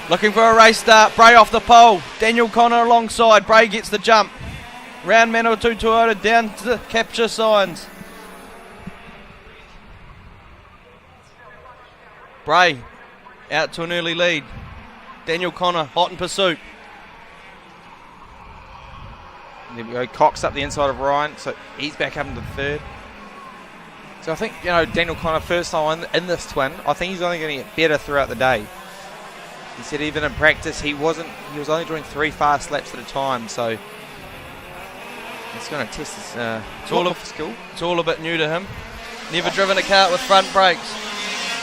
Looking for a race start. Bray off the pole. Daniel Connor alongside. Bray gets the jump. Round Manawatu Toyota down to the capture signs. Bray out to an early lead. Daniel Connor hot in pursuit. There we go. Cox up the inside of Ryan, so he's back up into the third. So I think, Daniel Connor, first time in this twin, I think he's only going to get better throughout the day. He said even in practice he was only doing 3 fast laps at a time, so it's going to test his skill. It's all a bit new to him. Never driven a kart with front brakes.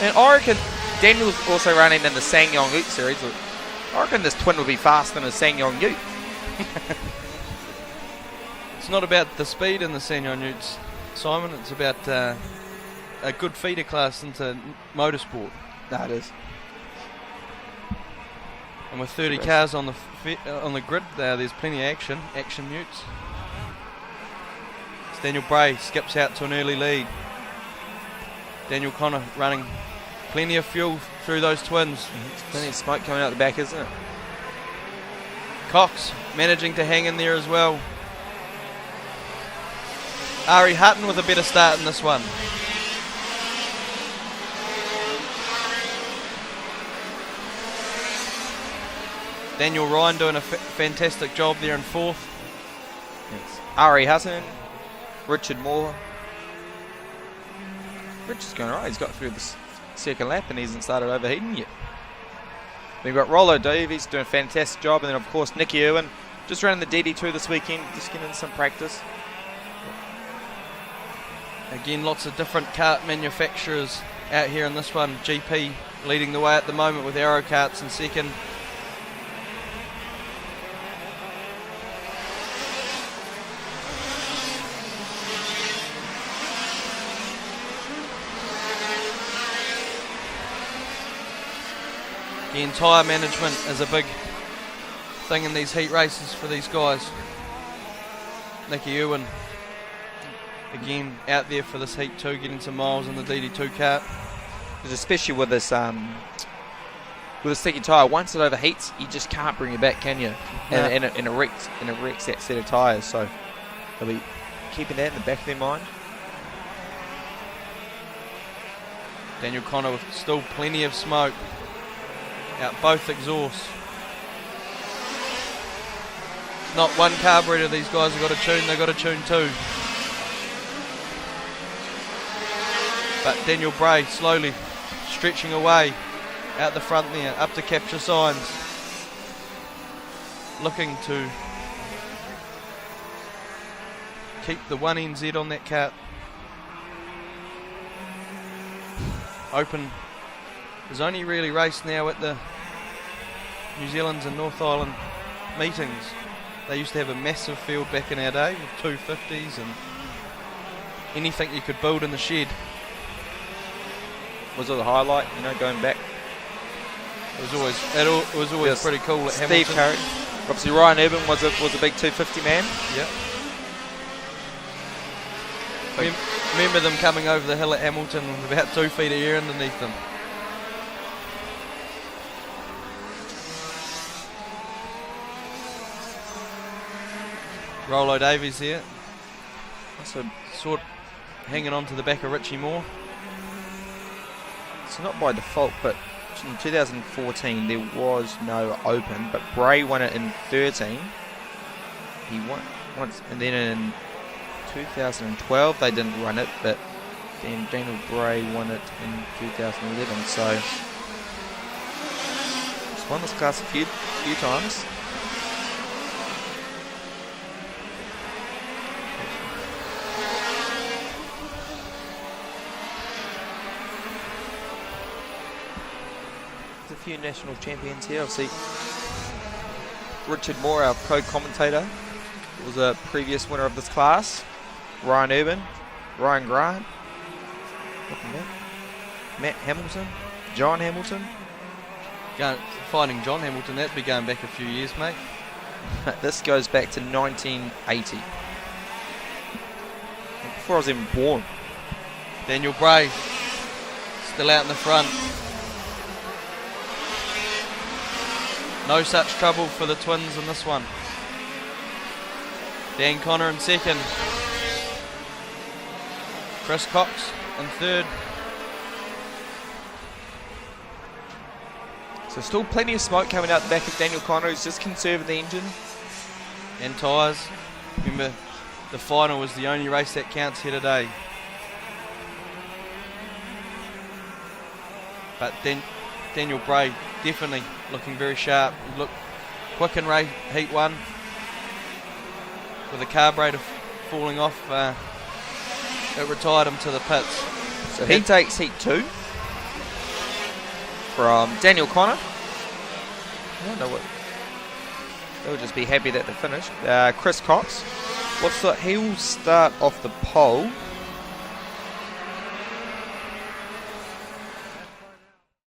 And I reckon Daniel's also running in the Sangyong Ute series. I reckon this twin will be faster than a Sangyong Ute. It's not about the speed in the Sangyong Utes, Simon. It's about a good feeder class into motorsport. No, it is. And with 30 cars on the grid there, there's plenty of action Utes. It's Daniel Bray skips out to an early lead. Daniel Connor running plenty of fuel through those twins. Plenty of smoke coming out the back, isn't it? Cox managing to hang in there as well. Ari Hutton with a better start in this one. Daniel Ryan doing a fantastic job there in fourth. Yes. Ari Hutton, Richard Moore. Richard's going alright. He's got through the second lap and he hasn't started overheating yet. We've got Rollo Davies doing a fantastic job, and then of course Nicky Irwin just running the DD2 this weekend, just getting some practice. Again, lots of different kart manufacturers out here in this one. GP leading the way at the moment with Aero Karts in second. Again, tyre management is a big thing in these heat races for these guys. Nicky Irwin, again, out there for this heat too, getting some miles in the DD2 kart. Especially with this sticky tyre, once it overheats, you just can't bring it back, can you? No. And it wrecks that set of tyres, so they'll be keeping that in the back of their mind. Daniel Connor with still plenty of smoke out both exhausts. Not one carburetor these guys have got to tune, they've got to tune two. But Daniel Bray slowly stretching away out the front there, up to capture signs. Looking to keep the 1NZ on that kart. Open is only really raced now at the New Zealand's and North Island meetings. They used to have a massive field back in our day with 250s and anything you could build in the shed. Was it the highlight, going back? It was always pretty cool at Steve Hamilton. Curry. Obviously Ryan Urban was a big 250 man. Yep. Remember them coming over the hill at Hamilton with about 2 feet of air underneath them. Rollo Davies here. Also sort hanging on to the back of Richie Moore. It's not by default, but in 2014 there was no Open, but Bray won it in 13. He won once, and then in 2012 they didn't run it, but then Daniel Bray won it in 2011. So he's won this class a few times. A few national champions here. Obviously, Richard Moore, our co-commentator, was a previous winner of this class. Ryan Urban, Ryan Grant, Matt Hamilton, John Hamilton. Finding John Hamilton, that'd be going back a few years, mate. This goes back to 1980. Before I was even born. Daniel Bray, still out in the front. No such trouble for the twins in this one. Dan Connor in second. Chris Cox in third. So still plenty of smoke coming out the back of Daniel Connor, who's just conserving the engine. And tyres. Remember, the final was the only race that counts here today. But Daniel Bray definitely looking very sharp. He looked quick in heat 1. With the carburetor falling off, it retired him to the pits. So he takes heat 2 from Daniel Connor. I don't know what. They'll just be happy that they finished. Chris Cox. He'll start off the pole.